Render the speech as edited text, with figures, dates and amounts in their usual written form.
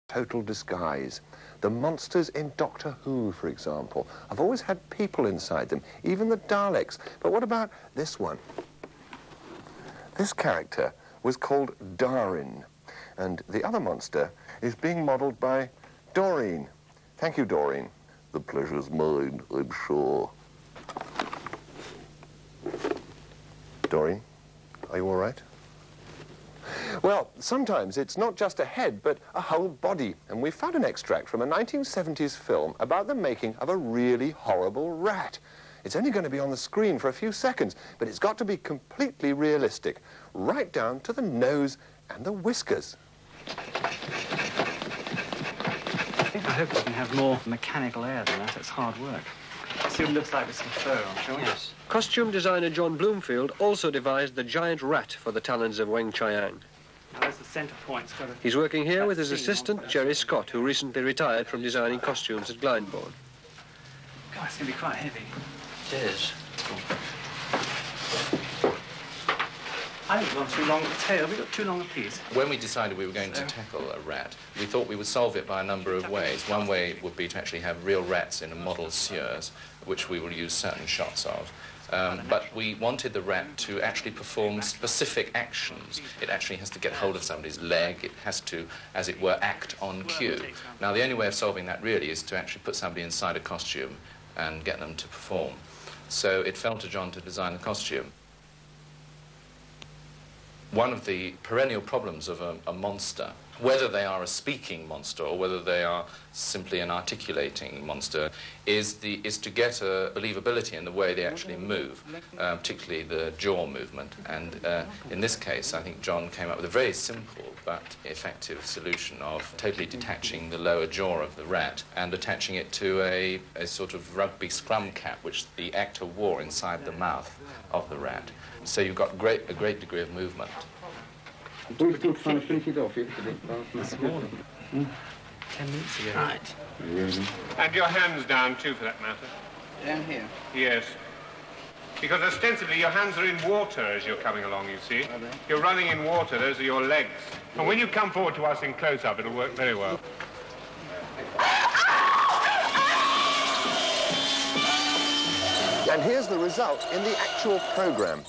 total disguise. The monsters in Doctor Who, for example, have always had people inside them, even the Daleks. But what about this one? This character was called Darin, and the other monster is being modelled by Doreen. Thank you, Doreen. The pleasure's mine, I'm sure. Doreen, are you all right? Well, sometimes it's not just a head, but a whole body. And we found an extract from a 1970s film about the making of a really horrible rat. It's only going to be on the screen for a few seconds, but it's got to be completely realistic, right down to the nose and the whiskers. I hope it can have more mechanical air than that. It's hard work. See what it looks like with some fur on, shall we? Yes. Costume designer John Bloomfield also devised the giant rat for the Talons of Weng-Chiang. Now, there's the centre point. He's working here with his assistant, Jerry Scott, who recently retired from designing costumes at Glyndebourne. God, it's going to be quite heavy. It is. I think we've gone too long at the tail. We've got too long a piece. When we decided we were going to tackle a rat, we thought we would solve it by a number of ways. One way would be to actually have real rats in a model sewers, which we will use certain shots of. But we wanted the rat to actually perform specific actions. It actually has to get hold of somebody's leg. It has to, as it were, act on cue. Now, the only way of solving that, really, is to actually put somebody inside a costume and get them to perform. So it fell to John to design the costume. One of the perennial problems of a monster, whether they are a speaking monster or whether they are simply an articulating monster, is to get a believability in the way they actually move, particularly the jaw movement. And in this case, I think John came up with a very simple but effective solution of totally detaching the lower jaw of the rat and attaching it to a sort of rugby scrum cap, which the actor wore inside the mouth of the rat. So you've got a great degree of movement. This morning. 10 minutes ago. Right. And your hands down, too, for that matter. Down here? Yes. Because ostensibly your hands are in water as you're coming along, you see. Are they? You're running in water, those are your legs. And when you come forward to us in close-up, it'll work very well. And here's the result in the actual programme.